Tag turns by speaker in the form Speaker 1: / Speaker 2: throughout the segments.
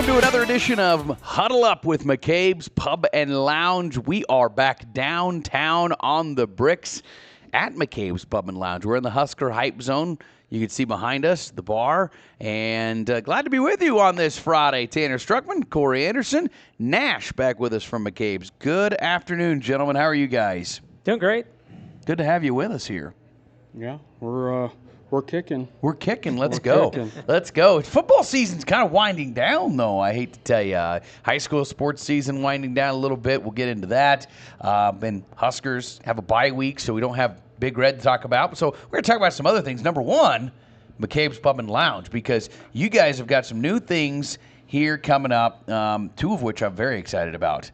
Speaker 1: to another edition of Huddle Up with McCabe's Pub and Lounge. We are back downtown on the bricks at McCabe's Pub and Lounge. We're in the Husker Hype Zone. You can see behind us the bar. And glad to be with you on this Friday. Tanner Struckman, Corey Anderson, Nash back with us from McCabe's. Good afternoon, gentlemen. How are you guys?
Speaker 2: Doing great.
Speaker 1: Good to have you with us here.
Speaker 3: Yeah, we're kicking.
Speaker 1: We're kicking. Let's go. Let's go. Football season's kind of winding down, though, I hate to tell you. High school sports season winding down a little bit. We'll get into that. And Huskers have a bye week, so we don't have Big Red to talk about. So we're going to talk about some other things. Number one, McCabe's Pub and Lounge, because you guys have got some new things here coming up, two of which I'm very excited about.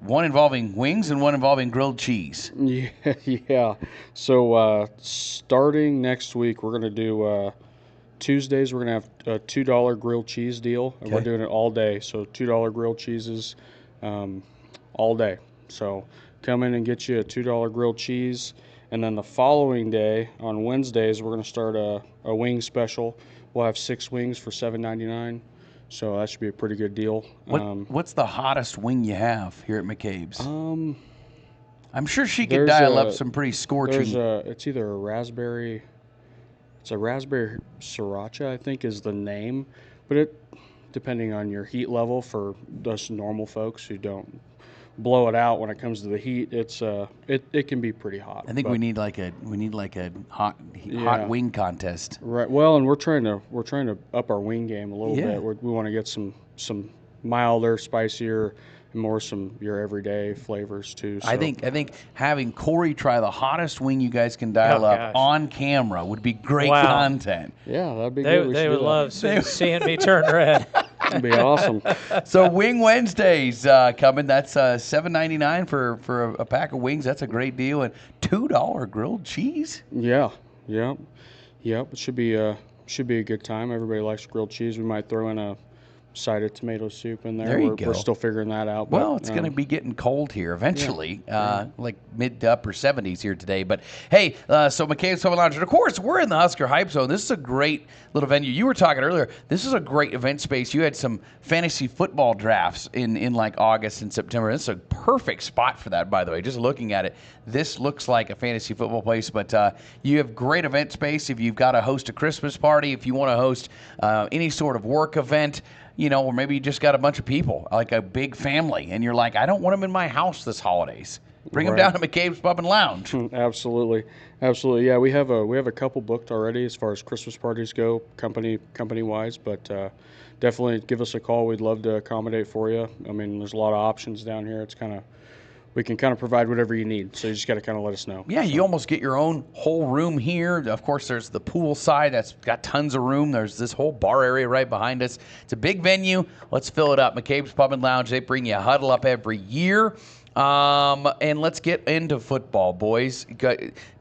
Speaker 1: One involving wings and one involving grilled cheese.
Speaker 3: Yeah. So starting next week, we're going to do Tuesdays. We're going to have a $2 grilled cheese deal, and we're doing it all day. So $2 grilled cheeses all day. So come in and get you a $2 grilled cheese, and then the following day on Wednesdays, we're going to start a wing special. We'll have 6 wings for $7.99. So that should be a pretty good deal.
Speaker 1: What's the hottest wing you have here at McCabe's? I'm sure she could dial up some pretty scorching.
Speaker 3: It's either a raspberry. It's a raspberry sriracha, I think, is the name. But it, depending on your heat level, for us normal folks who don't blow it out when it comes to the heat, it can be pretty hot.
Speaker 1: I think we need like a hot wing contest.
Speaker 3: Right. Well, and we're trying to up our wing game a little bit. We want to get some milder, spicier, and more your everyday flavors too. So.
Speaker 1: I think having Corey try the hottest wing you guys can dial up on camera would be great content.
Speaker 3: Yeah, that'd be good.
Speaker 2: They would love seeing me turn red.
Speaker 3: That'd be awesome.
Speaker 1: So Wing Wednesdays coming. That's $7.99 for a pack of wings. That's a great deal. And $2 grilled cheese.
Speaker 3: Yeah. It should be a good time. Everybody likes grilled cheese. We might throw in a side of tomato soup in there.
Speaker 1: There you go.
Speaker 3: We're still figuring that out.
Speaker 1: Well, it's going to be getting cold here eventually, like mid to upper 70s here today. But, hey, so McCabe's Pub and Lounge. And, of course, we're in the Husker Hype Zone. This is a great little venue. You were talking earlier. This is a great event space. You had some fantasy football drafts in like August and September. This is a perfect spot for that, by the way. Just looking at it, this looks like a fantasy football place. But you have great event space if you've got to host a Christmas party, if you want to host any sort of work event. Or maybe you just got a bunch of people, like a big family, and you're like, I don't want them in my house this holidays. Bring them down to McCabe's Pub and Lounge.
Speaker 3: Absolutely. Yeah, we have a couple booked already as far as Christmas parties go, company wise. But definitely give us a call. We'd love to accommodate for you. I mean, there's a lot of options down here. We can kind of provide whatever you need, so you just got to kind of let us know.
Speaker 1: Yeah, you almost get your own whole room here. Of course, there's the pool side that's got tons of room. There's this whole bar area right behind us. It's a big venue. Let's fill it up. McCabe's Pub and Lounge, they bring you a Huddle Up every year. And let's get into football, boys.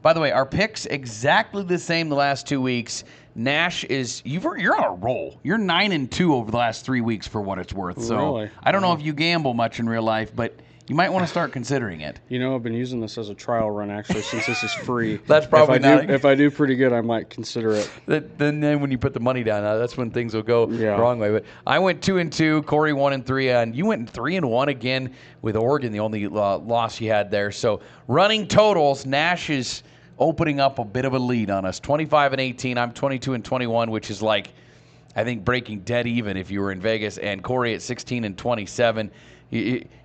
Speaker 1: By the way, our picks exactly the same the last 2 weeks. Nash you're on a roll. You're 9-2 over the last 3 weeks for what it's worth. So
Speaker 3: really?
Speaker 1: I don't know if you gamble much in real life, but you might want to start considering it.
Speaker 3: I've been using this as a trial run, actually, since this is free.
Speaker 1: That's probably
Speaker 3: if I do pretty good, I might consider it.
Speaker 1: Then when you put the money down, that's when things will go the wrong way. But I went 2-2, Corey 1-3, and you went 3-1 again with Oregon, the only loss you had there. So running totals, Nash is opening up a bit of a lead on us. 25-18, I'm 22-21, which is like, I think, breaking dead even if you were in Vegas, and Corey at 16-27.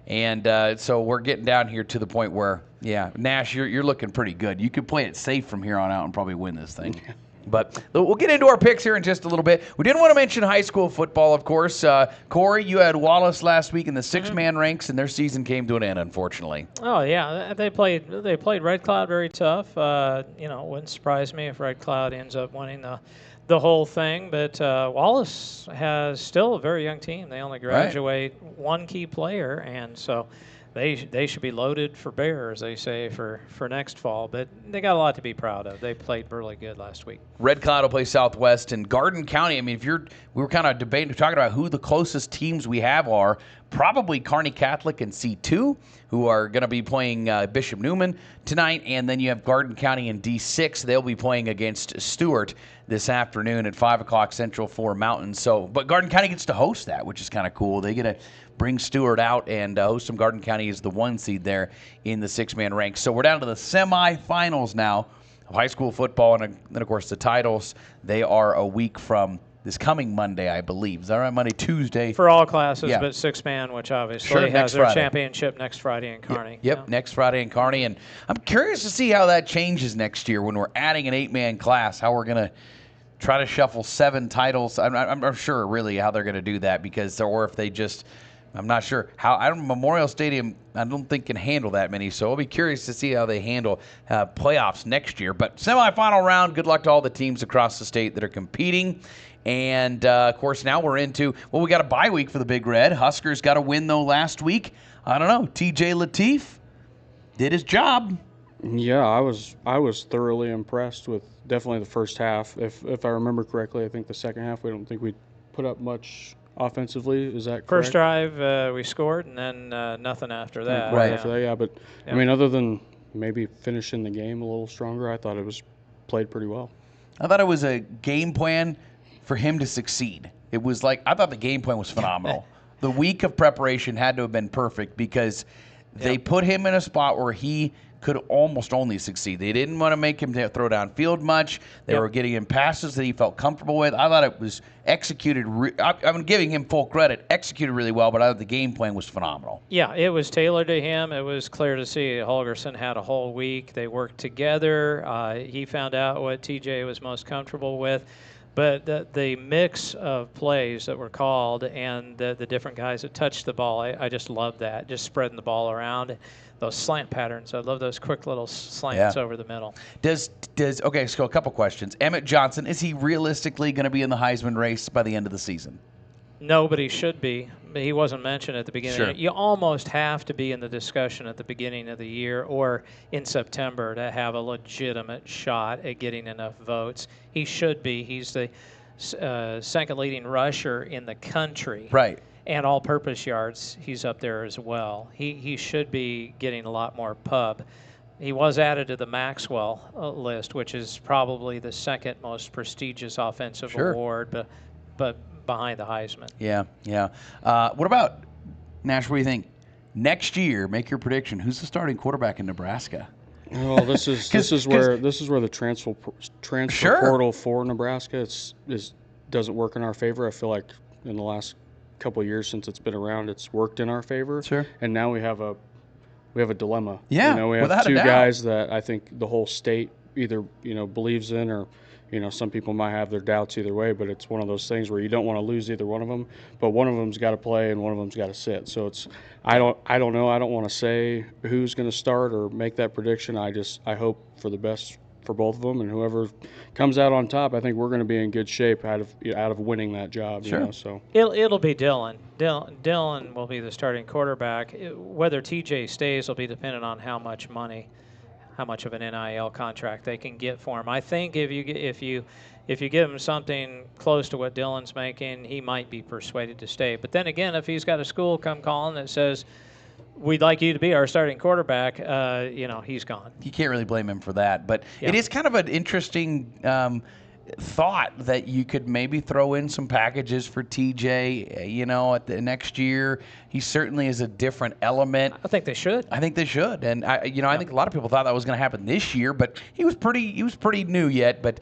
Speaker 1: And so we're getting down here to the point where, Nash, you're looking pretty good. You could play it safe from here on out and probably win this thing. But we'll get into our picks here in just a little bit. We didn't want to mention high school football, of course. Corey, you had Wallace last week in the six-man ranks, and their season came to an end, unfortunately.
Speaker 2: Oh yeah, they played Red Cloud very tough. Wouldn't surprise me if Red Cloud ends up winning the whole thing. But Wallace has still a very young team. They only graduate one key player, and so they should be loaded for bear, as they say, for next fall. But they got a lot to be proud of. They played really good last week.
Speaker 1: Red Cloud will play Southwest, and Garden County. I mean, we were kind of talking about who the closest teams we have are. probably Kearney Catholic and C2, who are going to be playing Bishop Neumann tonight. And then you have Garden County in D6. They'll be playing against Stewart this afternoon at 5 o'clock Central for Mountain. So, but Garden County gets to host that, which is kind of cool. They get to bring Stewart out and host them. Garden County is the 1 seed there in the 6-man ranks. So we're down to the semifinals now of high school football. And then, of course, the titles, they are a week from this coming Monday, I believe. Is that right? Monday, Tuesday?
Speaker 2: For all classes,
Speaker 1: Yeah.
Speaker 2: but 6-man, which obviously has their championship next Friday in Kearney.
Speaker 1: Yep, next Friday in Kearney. And I'm curious to see how that changes next year when we're adding an 8-man class, how we're going to try to shuffle 7 titles. I'm not sure really how they're going to do that, because, or if they just, I'm not sure how. Memorial Stadium, I don't think can handle that many. So I'll be curious to see how they handle playoffs next year. But semifinal round, good luck to all the teams across the state that are competing. And, of course, now we're into, we got a bye week for the Big Red. Huskers got a win, though, last week. I don't know. TJ Lateef did his job.
Speaker 3: Yeah, I was thoroughly impressed with definitely the first half. If I remember correctly, I think the second half, we don't think we put up much offensively. Is that correct?
Speaker 2: First drive, we scored, and then nothing after that.
Speaker 3: Right after that, yeah. But, I mean, other than maybe finishing the game a little stronger, I thought it was played pretty well.
Speaker 1: I thought it was a game plan for him to succeed. It was like, I thought the game plan was phenomenal. The week of preparation had to have been perfect, because they put him in a spot where he could almost only succeed. They didn't want to make him throw downfield much. They were getting him passes that he felt comfortable with. I thought it was executed. I'm giving him full credit. Executed really well, but I thought the game plan was phenomenal.
Speaker 2: Yeah, it was tailored to him. It was clear to see Holgerson had a whole week. They worked together. He found out what TJ was most comfortable with. But the mix of plays that were called and the different guys that touched the ball, I just love that. Just spreading the ball around. Those slant patterns. I love those quick little slants over the middle.
Speaker 1: Okay, so a couple questions. Emmett Johnson, is he realistically going to be in the Heisman race by the end of the season?
Speaker 2: No, but he should be. He wasn't mentioned at the beginning.
Speaker 1: Sure.
Speaker 2: You almost have to be in the discussion at the beginning of the year or in September to have a legitimate shot at getting enough votes. He should be. He's the second leading rusher in the country.
Speaker 1: Right.
Speaker 2: And all-purpose yards, he's up there as well. He should be getting a lot more pub. He was added to the Maxwell list, which is probably the second most prestigious offensive award, but behind the Heisman.
Speaker 1: Yeah. What about, Nash, what do you think? Next year, make your prediction. Who's the starting quarterback in Nebraska?
Speaker 3: Well, this is where the transfer portal for Nebraska doesn't work in our favor. I feel like in the last couple of years since it's been around, it's worked in our favor.
Speaker 1: Sure.
Speaker 3: And now we have a dilemma.
Speaker 1: Yeah,
Speaker 3: we have 2 guys that I think the whole state either believes in, or some people might have their doubts either way. But it's one of those things where you don't want to lose either one of them. But one of them's got to play and one of them's got to sit. So it's I don't know. I don't want to say who's going to start or make that prediction. I hope for the best for both of them, and whoever comes out on top, I think we're going to be in good shape out of winning that job.
Speaker 1: Sure.
Speaker 3: So
Speaker 2: it'll be Dylan. Dylan will be the starting quarterback. Whether TJ stays will be dependent on how much of an NIL contract they can get for him. I think if you give him something close to what Dylan's making, he might be persuaded to stay. But then again, if he's got a school come calling that says, we'd like you to be our starting quarterback, he's gone.
Speaker 1: You can't really blame him for that. But it is kind of an interesting thought that you could maybe throw in some packages for TJ, at the next year. He certainly is a different element.
Speaker 2: I think they should.
Speaker 1: And I think a lot of people thought that was going to happen this year, but he was pretty new yet. But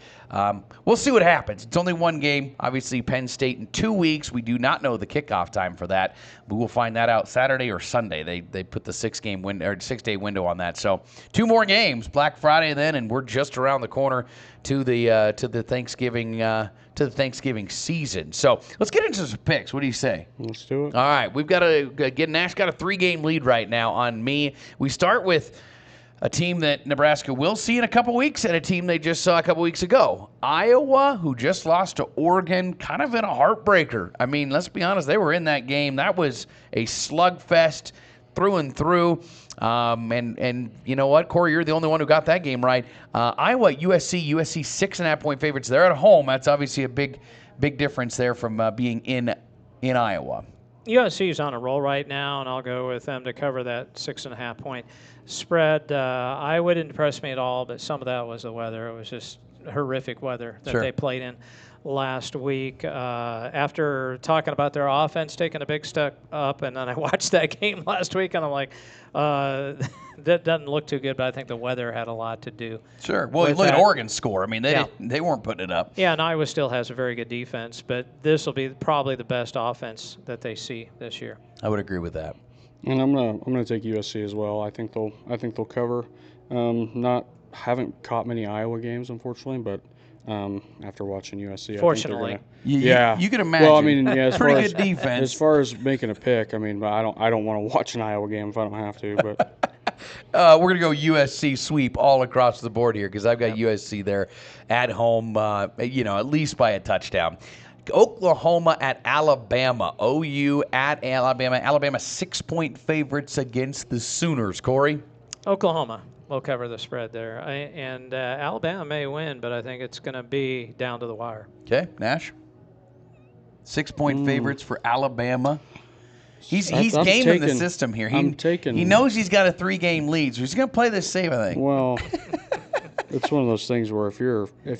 Speaker 1: we'll see what happens. It's only one game. Obviously, Penn State in 2 weeks. We do not know the kickoff time for that. We will find that out Saturday or Sunday. They put the 6-day window on that. So 2 more games, Black Friday then, and we're just around the corner to the Thanksgiving season. So let's get into some picks. What do you say?
Speaker 3: Let's do it.
Speaker 1: All right, we've got Nash got a 3-game lead right now on me. We start with a team that Nebraska will see in a couple weeks and a team they just saw a couple weeks ago. Iowa, who just lost to Oregon, kind of in a heartbreaker. I mean, let's be honest, they were in that game. That was a slugfest through and through. And you know what, Corey, you're the only one who got that game right. Iowa, USC 6.5-point favorites. They're at home. That's obviously a big difference there from being in Iowa.
Speaker 2: USC's on a roll right now, and I'll go with them to cover that 6.5 point spread. I wouldn't impress me at all, but some of that was the weather. It was just horrific weather that they played in last week. After talking about their offense taking a big step up, and then I watched that game last week, and I'm like, that doesn't look too good, but I think the weather had a lot to do.
Speaker 1: Sure. Well, look at Oregon's score. I mean, they weren't putting it up.
Speaker 2: Yeah, and Iowa still has a very good defense, but this will be probably the best offense that they see this year.
Speaker 1: I would agree with that.
Speaker 3: And I'm gonna take USC as well. I think they'll cover. Haven't caught many Iowa games, unfortunately, but after watching USC,
Speaker 2: fortunately,
Speaker 3: I think they're gonna,
Speaker 1: you can imagine.
Speaker 3: Well, I mean, yeah,
Speaker 1: pretty good defense.
Speaker 3: As far as making a pick, I mean, I don't want to watch an Iowa game if I don't have to. But
Speaker 1: we're gonna go USC sweep all across the board here because I've got USC there at home. At least by a touchdown. Oklahoma at Alabama. OU at Alabama. Alabama 6-point favorites against the Sooners. Corey?
Speaker 2: Oklahoma will cover the spread there. And Alabama may win, but I think it's going to be down to the wire.
Speaker 1: Okay, Nash? 6-point favorites for Alabama. He's gaming the system here. He knows he's got a 3-game lead, so he's going to play this safe, I think.
Speaker 3: Well, it's one of those things where if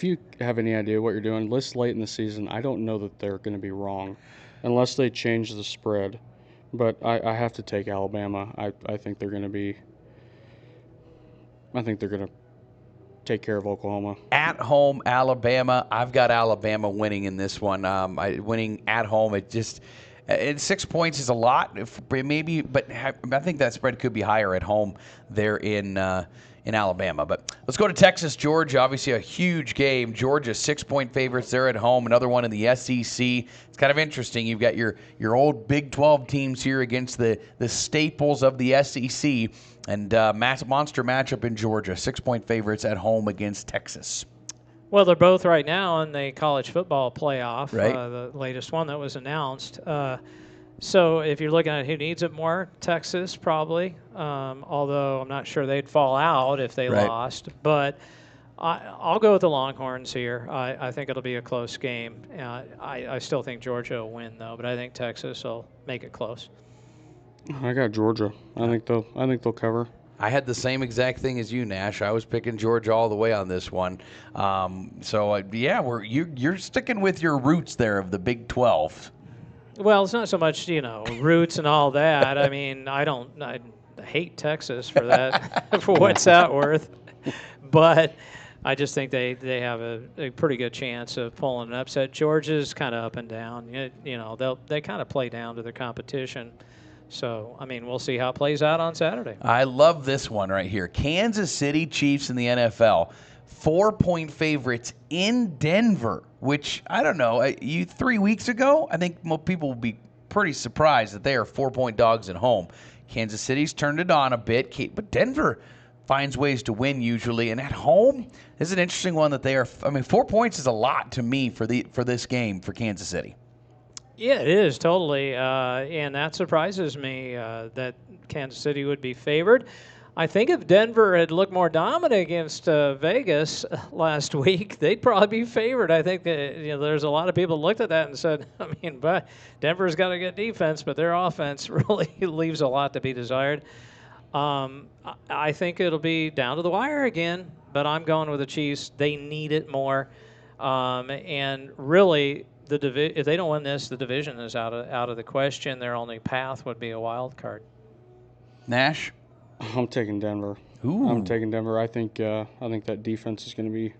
Speaker 3: you have any idea what you're doing, this late in the season, I don't know that they're going to be wrong unless they change the spread. But I have to take Alabama. I think they're going to take care of Oklahoma.
Speaker 1: At home, Alabama. I've got Alabama winning in this one. Winning at home, it's 6 points is a lot, maybe, but I think that spread could be higher at home there in Alabama. But let's go to Texas, Georgia. Obviously, a huge game. Georgia 6-point favorites. They're at home. Another one in the SEC. It's kind of interesting. You've got your old Big 12 teams here against the staples of the SEC, and monster matchup in Georgia. 6-point favorites at home against Texas.
Speaker 2: Well, they're both right now in the college football playoff,
Speaker 1: right.
Speaker 2: The latest one that was announced. So if you're looking at who needs it more, Texas probably, although I'm not sure they'd fall out if they lost. But I'll go with the Longhorns here. I think it'll be a close game. I still think Georgia will win, though, but I think Texas will make it close.
Speaker 3: I got Georgia. I think they'll cover.
Speaker 1: I had the same exact thing as you, Nash. I was picking Georgia all the way on this one. You're sticking with your roots there of the Big 12.
Speaker 2: Well, it's not so much, roots and all that. I mean, I hate Texas for that, for what's that worth. But I just think they have a pretty good chance of pulling an upset. Georgia's kind of up and down. They kind of play down to their competition. So, I mean, we'll see how it plays out on Saturday.
Speaker 1: I love this one right here. Kansas City Chiefs in the NFL. 4-point favorites in Denver, which, I don't know, 3 weeks ago, I think most people will be pretty surprised that they are 4-point dogs at home. Kansas City's turned it on a bit, but Denver finds ways to win usually. And at home, this is an interesting one that 4 points is a lot to me for this game for Kansas City.
Speaker 2: Yeah, it is, totally. And that surprises me that Kansas City would be favored. I think if Denver had looked more dominant against Vegas last week, they'd probably be favored. I think that, there's a lot of people looked at that and said, but Denver's got a good defense, but their offense really leaves a lot to be desired. I think it'll be down to the wire again, but I'm going with the Chiefs. They need it more. And really, if they don't win this, the division is out of the question. Their only path would be a wild card.
Speaker 1: Nash?
Speaker 3: I'm taking Denver.
Speaker 1: Ooh.
Speaker 3: I'm taking Denver. I think that defense is going to be,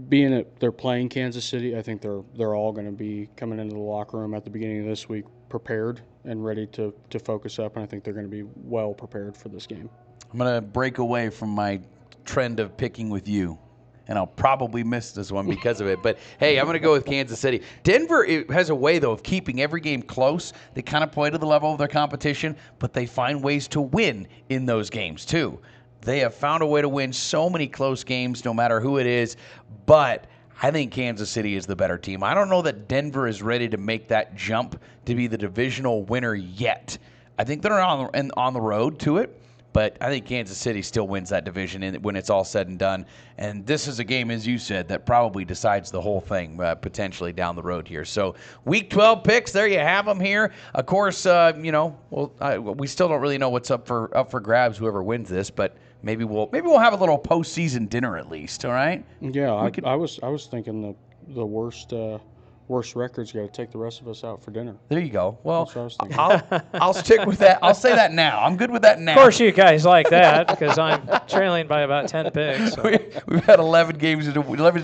Speaker 3: being that they're playing Kansas City, I think they're all going to be coming into the locker room at the beginning of this week prepared and ready to focus up, and I think they're going to be well prepared for this game.
Speaker 1: I'm going to break away from my trend of picking with you, and I'll probably miss this one because of it. But, hey, I'm going to go with Kansas City. Denver has a way, though, of keeping every game close. They kind of play to the level of their competition, but they find ways to win in those games, too. They have found a way to win so many close games, no matter who it is. But I think Kansas City is the better team. I don't know that Denver is ready to make that jump to be the divisional winner yet. I think they're on the road to it. But I think Kansas City still wins that division when it's all said and done. And this is a game, as you said, that probably decides the whole thing potentially down the road here. So Week 12 picks, there you have them here. Of course, we still don't really know what's up for grabs, whoever wins this, but maybe we'll have a little postseason dinner at least. All right?
Speaker 3: Yeah, I was thinking the worst record's got to take the rest of us out for dinner.
Speaker 1: There you go. Well, I'll stick with that. I'll say that now. I'm good with that now.
Speaker 2: Of course, you guys like that because I'm trailing by about 10 picks. So.
Speaker 1: We've had 11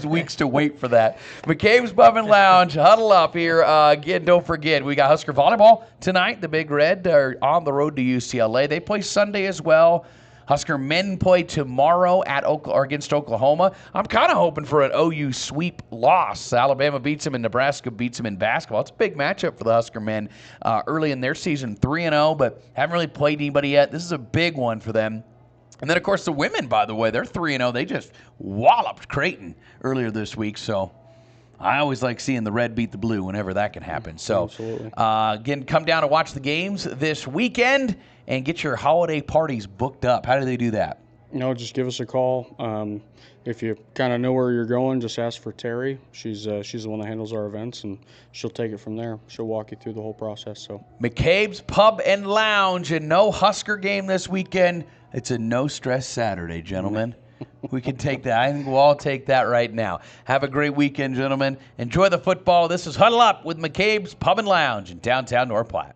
Speaker 1: weeks to wait for that. McCabe's Pub and Lounge, Huddle Up here. Again, don't forget, we got Husker volleyball tonight. The Big Red are on the road to UCLA. They play Sunday as well. Husker men play tomorrow against Oklahoma. I'm kind of hoping for an OU sweep loss. Alabama beats them and Nebraska beats them in basketball. It's a big matchup for the Husker men early in their season, 3-0, but haven't really played anybody yet. This is a big one for them. And then, of course, the women, by the way, they're 3-0. They just walloped Creighton earlier this week, so I always like seeing the red beat the blue whenever that can happen. So, again, come down and watch the games this weekend and get your holiday parties booked up. How do they do that?
Speaker 3: Just give us a call. If you kind of know where you're going, just ask for Terry. She's the one that handles our events, and she'll take it from there. She'll walk you through the whole process. So
Speaker 1: McCabe's Pub and Lounge, and no Husker game this weekend. It's a no-stress Saturday, gentlemen. We can take that. I think we'll all take that right now. Have a great weekend, gentlemen. Enjoy the football. This is Huddle Up with McCabe's Pub and Lounge in downtown North Platte.